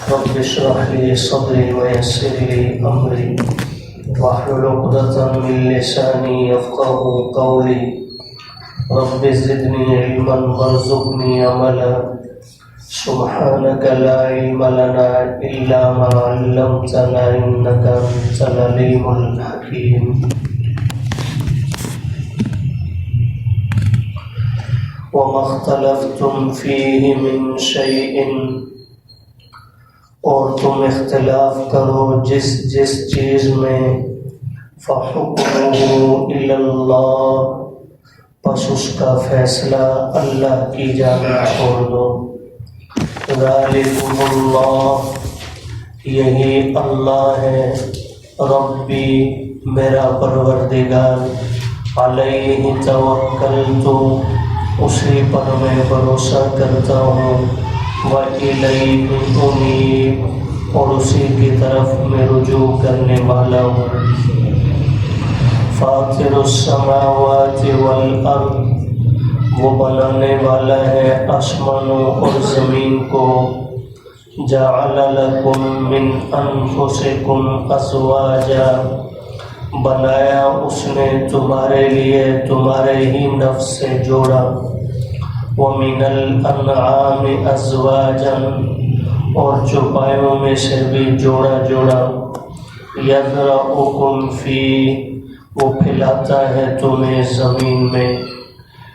رب اشرح لي صدري ويسر لي أمري واحلل عقدة من لساني يفقهوا قولي رب زدني علما وارزقني عملا سبحانك لا علم لنا إلا ما علمتنا إنك أنت العليم الحكيم. وما اختلفتم فيه من شيء، اور تم اختلاف کرو جس چیز میں، فحکمہ الی اللہ، پس اس کا فیصلہ اللہ کی جانب چھوڑ دو. ذالکم اللہ، یہی اللہ ہے، ربی، میرا پروردگار، علیہ توکلت، اسی پر میں بھروسہ کرتا ہوں، وَإِلَيْهِ أُنِيبُ، اور اسی کی طرف میں رجوع کرنے والا ہوں. فاطر السماوات والارض، وہ بنانے والا ہے آسمانوں اور زمین کو. جعل لکم من انفسکم ازواجا، بنایا اس نے تمہارے لیے تمہارے ہی نفس سے جوڑا. وَمِنَ الْأَنْعَامِ أَزْوَاجًا، اور چوپایوں میں سے بھی جوڑا جوڑا. يَذْرَؤُكُمْ فِيهِ، وہ پھیلاتا ہے تمہیں زمین میں.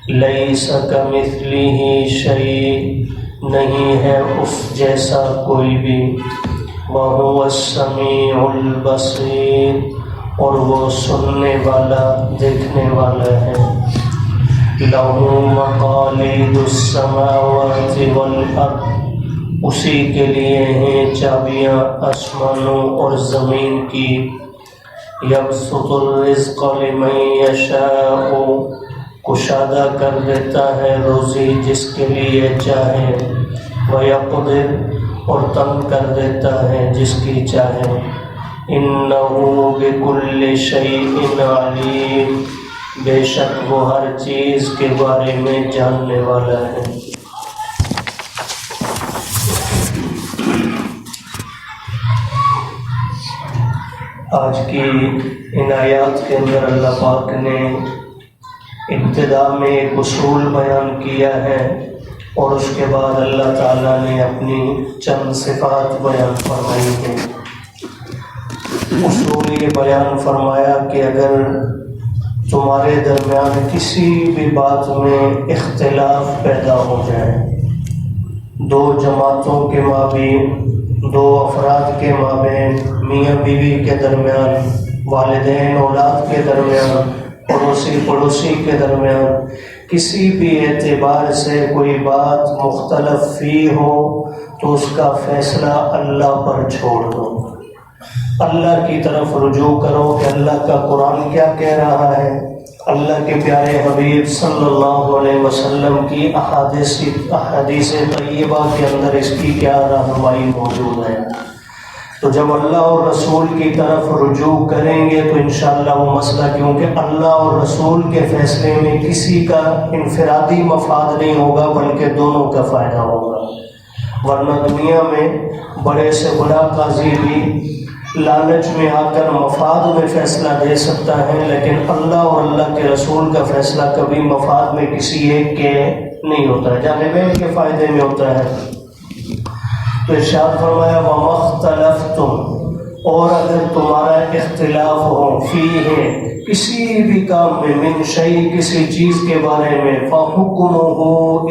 لَيْسَ كَمِثْلِهِ شَيْءٌ، نہیں ہے اس جیسا کوئی بھی. وَهُوَ السَّمِيعُ الْبَصِيرُ، اور وہ سننے والا دیکھنے والا ہے. لَهُ مَقَالِيدُ السَّمَاوَاتِ وَالْأَرْضِ، اسی کے لیے ہیں چابیاں آسمانوں اور زمین کی. يَبْسُطُ الرِّزْقَ لِمَن يَشَاءُ، کشادہ کر دیتا ہے روزی جس کے لیے چاہے. وَيَقْدِرُ، اور تنگ کر دیتا ہے جس کی چاہے. إِنَّهُ بِكُلِّ شَيْءٍ عَلِيمٌ، بے شک وہ ہر چیز کے بارے میں جاننے والا ہے. آج کی ان آیات کے اندر اللہ پاک نے ابتدا میں ایک اصول بیان کیا ہے، اور اس کے بعد اللہ تعالیٰ نے اپنی چند صفات بیان فرمائی ہیں. اصول یہ بیان فرمایا کہ اگر تمہارے درمیان کسی بھی بات میں اختلاف پیدا ہو جائے، دو جماعتوں کے مابین، دو افراد کے مابین، میاں بیوی کے درمیان، والدین اولاد کے درمیان، پڑوسی پڑوسی کے درمیان، کسی بھی اعتبار سے کوئی بات مختلف فی ہو تو اس کا فیصلہ اللہ پر چھوڑ دو. اللہ کی طرف رجوع کرو کہ اللہ کا قرآن کیا کہہ رہا ہے، اللہ کے پیارے حبیب صلی اللہ علیہ وسلم کی احادیث طیبہ کے اندر اس کی کیا رہنمائی موجود ہے. تو جب اللہ اور رسول کی طرف رجوع کریں گے تو انشاءاللہ وہ مسئلہ، کیونکہ اللہ اور رسول کے فیصلے میں کسی کا انفرادی مفاد نہیں ہوگا بلکہ دونوں کا فائدہ ہوگا. ورنہ دنیا میں بڑے سے بڑا قاضی بھی لالچ میں آ کر مفاد میں فیصلہ دے سکتا ہے، لیکن اللہ اور اللہ کے رسول کا فیصلہ کبھی مفاد میں کسی ایک کے نہیں ہوتا ہے، جانبین کے فائدے میں ہوتا ہے. تو ارشاد فرمایا وَمَا اخْتَلَفْتُمْ، اور اگر تمہارا اختلاف ہو فیہ، کسی بھی کام میں، من شیء، کسی چیز کے بارے میں، فَحُکْمُهُ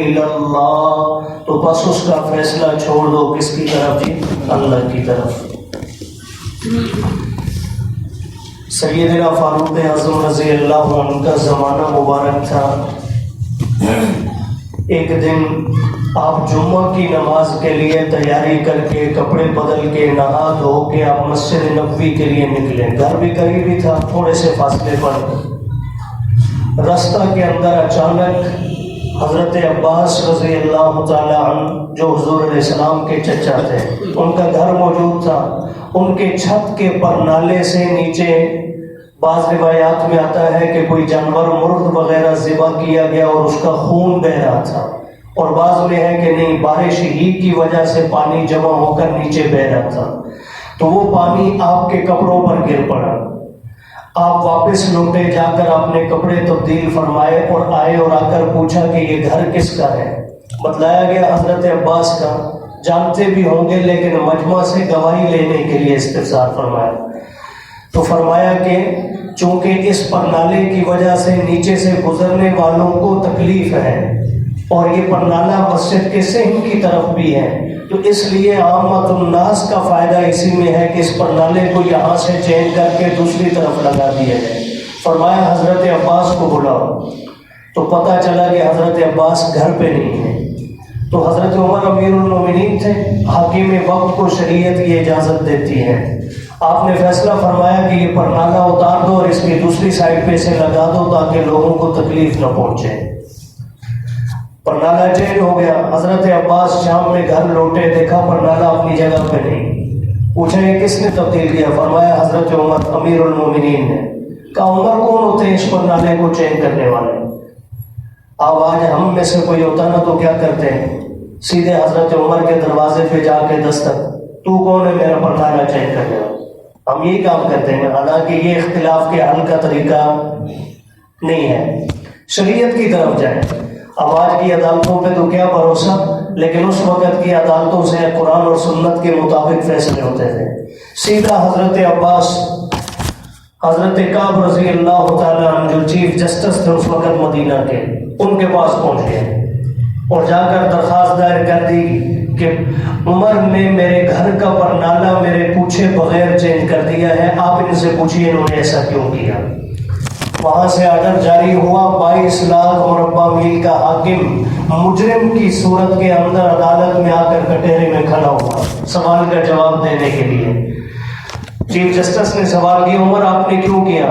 إِلَى اللَّهِ، تو بس اس کا فیصلہ چھوڑ دو کس کی طرف جی؟ اللہ کی طرف. سیدنا فاروق اعظم رضی اللہ عنہ کا زمانہ مبارک تھا. ایک دن آپ جمعہ کی نماز کے لیے تیاری کر کے، کپڑے بدل کے، نہا دھو کے آپ مسجد نبوی کے لیے نکلے. گھر بھی قریب ہی تھا، تھوڑے سے فاصلے پر. رستہ کے اندر اچانک حضرت عباس رضی اللہ تعالی عنہ، جو حضور علیہ السلام کے چچا تھے، ان کا گھر موجود تھا. ان کے چھت کے پر نالے سے نیچے بعض روایات میں آتا ہے کہ کوئی جانور مرغ وغیرہ ذبح کیا گیا اور اس کا خون بہ رہا تھا، اور بعض میں ہے کہ نہیں بارش ہی کی وجہ سے پانی جمع ہو کر نیچے بہ رہا تھا، تو وہ پانی آپ کے کپڑوں پر گر پڑا، آپ واپس لوٹے، جا کر اپنے کپڑے تبدیل فرمائے اور آئے اور آ کر پوچھا کہ یہ گھر کس کا ہے؟ بتلایا گیا حضرت عباس کا، جانتے بھی ہوں گے لیکن مجمع سے گواہی لینے کے لیے استفسار فرمایا، تو فرمایا کہ چونکہ اس پرنالے کی وجہ سے نیچے سے گزرنے والوں کو تکلیف ہے اور یہ پرنالہ مسجد کے صحن کی طرف بھی ہے، تو اس لیے عامت الناس کا فائدہ اسی میں ہے کہ اس پرنالے کو یہاں سے چینج کر کے دوسری طرف لگا دیا جائے۔ فرمایا حضرت عباس کو بلاؤ، تو پتہ چلا کہ حضرت عباس گھر پہ نہیں ہے، تو حضرت عمر امیر المومنین تھے، حاکم وقت کو شریعت کی اجازت دیتی ہے، آپ نے فیصلہ فرمایا کہ یہ پرنالہ اتار دو اور اس کی دوسری سائڈ پہ سے لگا دو تاکہ لوگوں کو تکلیف نہ پہنچے۔ پرنالہ چینج ہو گیا، حضرت عباس شام میں گھر لوٹے، دیکھا پرنالہ اپنی جگہ پہ نہیں، پوچھا یہ کس نے تبدیل کیا؟ فرمایا حضرت عمر امیر المومنین نے۔ کہا عمر کون ہوتے ہیں اس پرنالے کو چینج کرنے والے؟ اب آج ہم میں سے کوئی ہوتا نا تو کیا کرتے ہیں، سیدھے حضرت عمر کے دروازے پہ جا کے دستک، تو کون ہے میرا پرنالہ چینج کرنے والا؟ ہم یہی کام کرتے ہیں، حالانکہ یہ اختلاف کے حل کا طریقہ نہیں ہے۔ شریعت کی طرف جائیں۔ اب آج کی عدالتوں پہ تو کیا بھروسہ، لیکن اس وقت کی عدالتوں سے قرآن اور سنت کے مطابق فیصلے ہوتے تھے۔ سیدھا حضرت عباس، حضرت کعب رضی اللہ تعالیٰ عنہ جو چیف جسٹس تھے اس وقت مدینہ کے، ان کے پاس پہنچ گئے اور جا کر درخواست دائر کر دی کہ عمر نے میرے گھر کا پرنالہ میرے پوچھے بغیر چینج کر دیا ہے، آپ ان سے پوچھیے انہوں نے ایسا کیوں کیا۔ وہاں سے آرڈر جاری ہوا، 22 لاکھ مربع میل کا حاکم مجرم کی صورت کے اندر عدالت میں آ کر کٹہرے میں کھڑا ہوا سوال کا جواب دینے کے لیے۔ چیف جسٹس نے سوال کیا عمر آپ نے کیوں کیا؟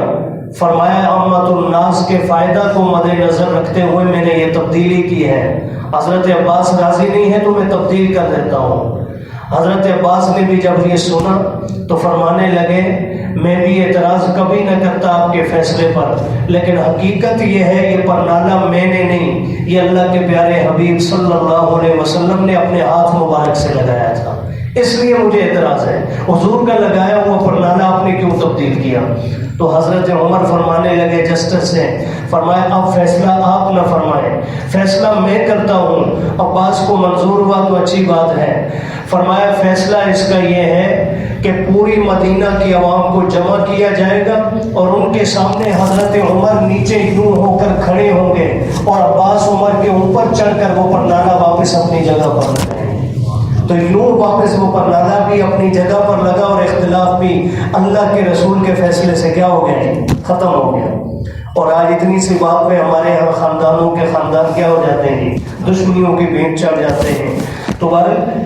فرمایا عامت الناس کے فائدہ کو مد نظر رکھتے ہوئے میں نے یہ تبدیلی کی ہے، حضرت عباس راضی نہیں ہے تو میں تبدیل کر دیتا ہوں۔ حضرت عباس نے بھی جب یہ سنا تو فرمانے لگے میں بھی اعتراض کبھی نہ کرتا آپ کے فیصلے پر، لیکن حقیقت یہ ہے یہ پرنالہ میں نے نہیں، یہ اللہ کے پیارے حبیب صلی اللہ علیہ وسلم نے اپنے ہاتھ مبارک سے لگایا تھا، اس لیے مجھے اعتراض ہے، حضور کا لگایا ہوا پرنالہ آپ نے کیوں تبدیل کیا؟ تو حضرت عمر فرمانے لگے جسٹس سے، فرمایا اب فیصلہ آپ نہ فرمائیں، فیصلہ میں کرتا ہوں، عباس کو منظور ہوا تو اچھی بات ہے۔ فرمایا فیصلہ اس کا یہ ہے کہ پوری مدینہ کی عوام کو جمع کیا جائے گا اور ان کے سامنے حضرت عمر نیچے یوں ہو کر کھڑے ہوں گے اور عباس عمر کے اوپر چڑھ کر وہ پرنالہ واپس اپنی جگہ پر لگائیں گے، تو یوں واپس وہ پرنالہ بھی اپنی جگہ پر لگا اور اختلاف بھی اللہ کے رسول کے فیصلے سے کیا ہو گئے، ختم ہو گیا۔ اور آج اتنی سی بات پہ ہمارے یہاں خاندانوں کے خاندان کیا ہو جاتے ہیں، دشمنیوں کی بھینٹ چڑھ جاتے ہیں۔ تو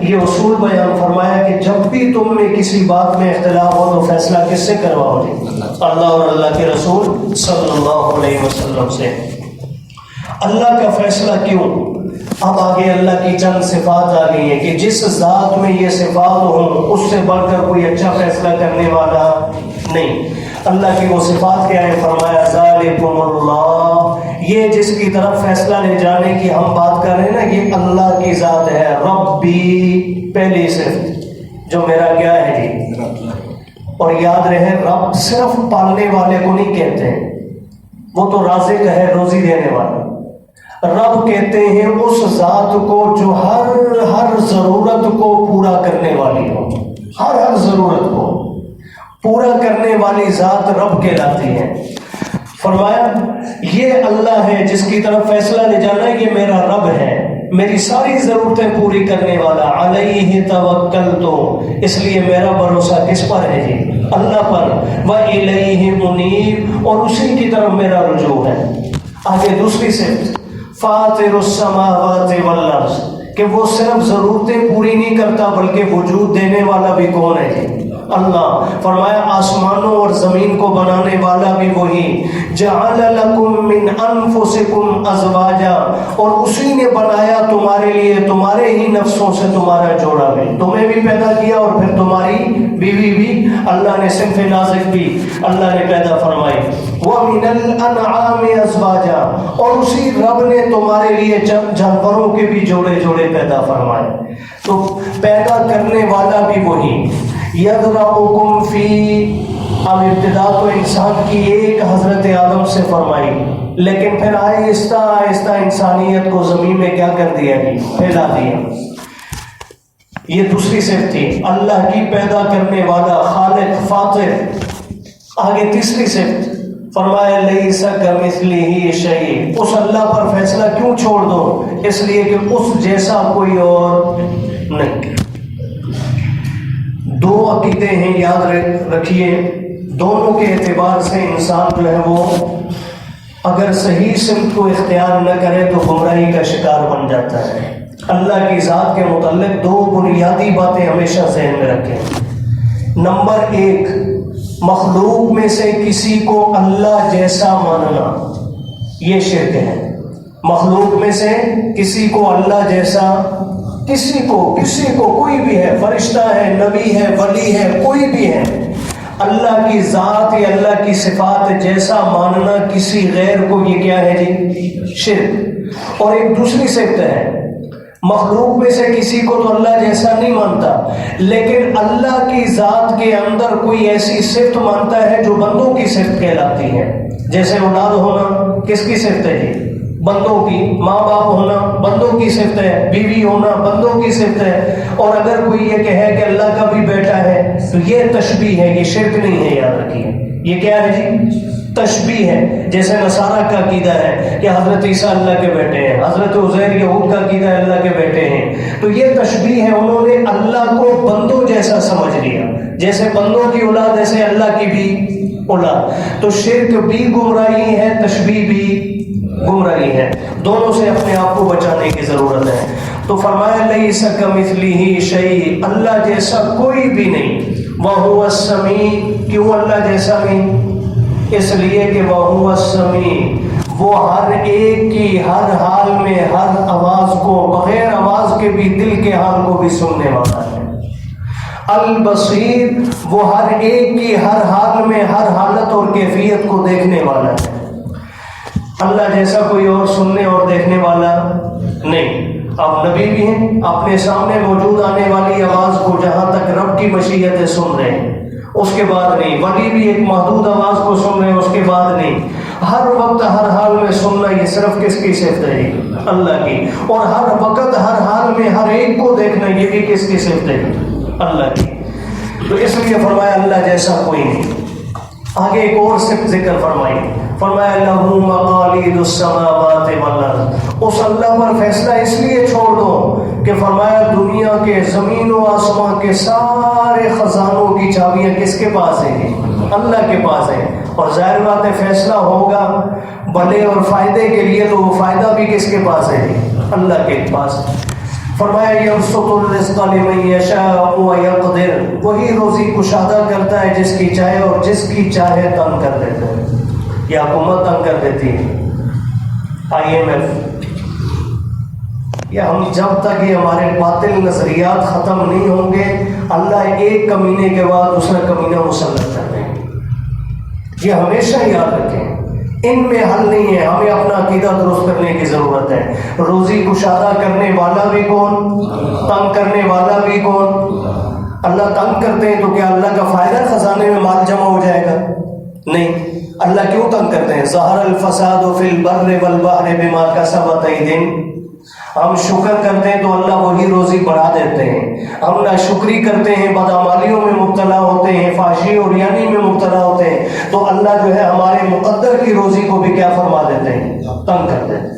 یہ اصول بیان فرمایا کہ جب بھی تم میں کسی بات میں اختلاف ہو تو فیصلہ کس سے کرواؤ گے؟ اللہ اور اللہ کے رسول صلی اللہ علیہ وسلم سے۔ اللہ کا فیصلہ کیوں؟ اب آگے اللہ کی چند صفات آ گئی ہیں کہ جس ذات میں یہ صفات ہوں اس سے بڑھ کر کوئی اچھا فیصلہ کرنے والا نہیں۔ اللہ کی وہ صفات کیا ہے؟ فرمایا ذالکم اللہ، یہ جس کی طرف فیصلہ لے جانے کی ہم بات کر رہے ہیں نا، یہ اللہ کی ذات ہے۔ ربی پہلی صفت جو میرا کیا ہے جی، اور یاد رہے رب صرف پالنے والے کو نہیں کہتے ہیں، وہ تو رازق ہے، روزی دینے والا۔ رب کہتے ہیں اس ذات کو جو ہر ضرورت کو پورا کرنے والی ہو، ہر ضرورت کو پورا کرنے والی ذات رب کہلاتی ہے۔ فرمایا یہ اللہ ہے جس کی طرف فیصلہ لے جانا ہے، یہ میرا رب ہے، میری ساری ضرورتیں پوری کرنے والا۔ علیہ توکلتو، اس لیے میرا بھروسہ کس پر ہے جی؟ اللہ پر۔ وإلیہ منیب، اور اسی کی طرف میرا رجوع ہے۔ آگے دوسری صفت فاطر السماوات والارض، کہ وہ صرف ضرورتیں پوری نہیں کرتا بلکہ وجود دینے والا بھی کون ہے جی؟ اللہ. فرمایا آسمانوں اور زمین کو بنانے والا بھی وہی. جعل لکم من انفسکم ازواجا, اور اسی نے بنایا تمہارے لیے تمہارے ہی نفسوں سے تمہارا جوڑا بھی, تمہیں بھی پیدا کیا اور پھر تمہاری بیوی بھی اللہ نے صنف نازک بھی اللہ نے پیدا فرمائی. وَمِنَ الْأَنْعَامِ أَزْوَاجًا, اور اسی رب نے تمہارے لیے جانوروں کے بھی جوڑے جوڑے پیدا فرمائے. تو پیدا کرنے والا بھی وہی. يَذْرَعُكُمْ فِي, اب ابتدا تو انسان کی ایک حضرت آدم سے فرمائی, لیکن پھر آہستہ آہستہ انسانیت کو زمین میں کیا کر دیا جی, پھیلا دیا. یہ دوسری صفت تھی, اللہ کی پیدا کرنے والا, خالق, فاطر. آگے تیسری صفت فرمایا لیس کمثلہ شیء, اس اللہ پر فیصلہ کیوں چھوڑ دو, اس لیے کہ اس جیسا کوئی اور نہیں. دو عقیدے ہیں, یاد رکھیے, دونوں کے اعتبار سے انسان جو ہے وہ اگر صحیح سمت کو اختیار نہ کرے تو گمراہی کا شکار بن جاتا ہے. اللہ کی ذات کے متعلق دو بنیادی باتیں ہمیشہ ذہن میں رکھیں. نمبر ایک, مخلوق میں سے کسی کو اللہ جیسا ماننا, یہ شرک ہے. مخلوق میں سے کسی کو اللہ جیسا, کسی کو کوئی بھی ہے, فرشتہ ہے, نبی ہے, ولی ہے, کوئی بھی ہے, اللہ کی ذات یا اللہ کی صفات جیسا ماننا کسی غیر کو, یہ کیا ہے جی, شرک. اور ایک دوسری صفت ہے, مخلوق میں سے کسی کو تو اللہ جیسا نہیں مانتا, لیکن اللہ کی ذات کے اندر کوئی ایسی صفت مانتا ہے جو بندوں کی صفت کہلاتی ہے. جیسے اولاد ہونا کس کی صفت ہے جی, بندوں کی. ماں باپ ہونا بندوں کی صفت ہے, بیوی ہونا بندوں کی صفت ہے. اور اگر کوئی یہ کہے کہ اللہ کا بھی بیٹا ہے تو یہ تشبیہ ہے, یہ شرک نہیں ہے, یاد رکھیے. یہ کیا ہے جی, تشبیہ ہے. جیسے نصارہ کا عقیدہ ہے کہ حضرت عیسیٰ اللہ کے بیٹے ہیں, حضرت عزیر یہود کا عقیدہ ہے اللہ کے بیٹے ہیں, تو یہ تشبیہ ہے. انہوں نے اللہ کو بندوں جیسا سمجھ لیا, جیسے بندوں کی اولاد ایسے اللہ کی بھی اولاد. تو شرک بھی گمراہی ہے, تشبیہ بھی گمراہی ہے. دونوں سے اپنے آپ کو بچانے کی ضرورت ہے. تو فرمایا لیس کمثلہ شیء, اللہ جیسا کوئی بھی نہیں. وَهُوَ السَّمِيعُ, کیوں اللہ جیسا نہیں, اس لیے کہ وَهُوَ السَّمِيعُ, وہ ہر ایک کی ہر حال میں ہر آواز کو, بغیر آواز کے بھی دل کے حال کو بھی سننے والا ہے. البصیر, وہ ہر ایک کی ہر حال میں ہر حالت اور کیفیت کو دیکھنے والا ہے. اللہ جیسا کوئی اور سننے اور دیکھنے والا نہیں. اب نبی بھی ہیں, اپنے سامنے موجود آنے والی آواز کو جہاں تک رب کی مشیت سن رہے ہیں, اس کے بعد نہیں. ولی بھی ایک محدود آواز کو سن رہے ہیں, اس کے بعد نہیں. ہر وقت ہر حال میں سننا, یہ صرف کس کی صفت ہے, اللہ کی. اور ہر وقت ہر حال میں ہر ایک کو دیکھنا, یہ بھی کس کی صفت ہے, اللہ کی. تو اس لیے فرمایا اللہ جیسا کوئی نہیں. آگے ایک اور صفت ذکر فرمائی, فرمایا لہو مقالید السماوات والارض, اس اللہ پر فیصلہ اس لیے چھوڑ دو کہ فرمایا دنیا کے, زمین و آسمان کے سارے خزانوں کی چابیاں کس کے پاس ہیں, اللہ کے پاس ہیں. اور ظاہر بات ہے فیصلہ ہوگا بھلے اور فائدے کے لیے, تو وہ فائدہ بھی کس کے پاس ہے, اللہ کے پاس. فرمایا یبسط الرزق لمن یشاء ویقدر, وہی روزی کشادہ کرتا ہے جس کی چاہے اور جس کی چاہے تنگ کر دیتا ہے. یہ حکومت تنگ کر دیتی ہے, IMF, یا ہم جب تک یہ ہمارے باطل نظریات ختم نہیں ہوں گے, اللہ ایک کمینے کے بعد دوسرا کمینہ مسلط کر دیں گے. یہ ہمیشہ یاد رکھیں, ان میں حل نہیں ہے. ہمیں اپنا عقیدہ درست کرنے کی ضرورت ہے. روزی کشادہ کرنے والا بھی کون, تنگ کرنے والا بھی کون. اللہ تنگ کرتے ہیں تو کیا اللہ کا فائدہ خزانے میں مال جمع ہو جائے گا, نہیں. اللہ کیوں تنگ کرتے ہیں, ظہر الفساد فی البر والبحر بما کسبت ایدیہم. ہم شکر کرتے ہیں تو اللہ وہی روزی بڑھا دیتے ہیں. ہم ناشکری کرتے ہیں, بدعمالیوں میں مبتلا ہوتے ہیں, فحشی اور یعنی میں مبتلا ہوتے ہیں, تو اللہ جو ہے ہمارے مقدر کی روزی کو بھی کیا فرما دیتے ہیں, تنگ کر دیتے ہیں.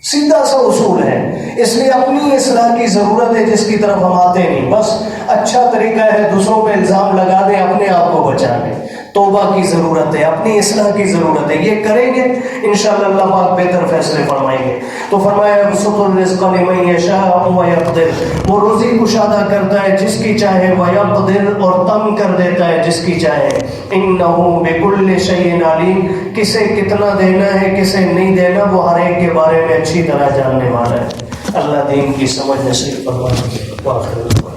سیدھا سا اصول ہے. اس لیے اپنی اصلاح کی ضرورت ہے جس کی طرف ہم آتے نہیں. بس اچھا طریقہ ہے دوسروں پہ الزام لگا دیں, اپنے آپ کو بچا لیں. توبہ کی ضرورت ہے، اپنی اصلاح کی ضرورت ہے. یہ کریں گے انشاءاللہ اللہ پاک بہتر فیصلے فرمائیں گے. تو فرمایا یبسط الرزق لمن یشاء ویقدر، وہ روزی کشادہ کرتا ہے جس کی چاہے، ویقدر اور تنگ کر دیتا ہے جس کی چاہے. انہ بکل شیء علیم، کسے کتنا دینا ہے کسے نہیں دینا وہ ہر ایک کے بارے میں اچھی طرح جاننے والا ہے. اللہ دین کی سمجھ نصیب فرمائے.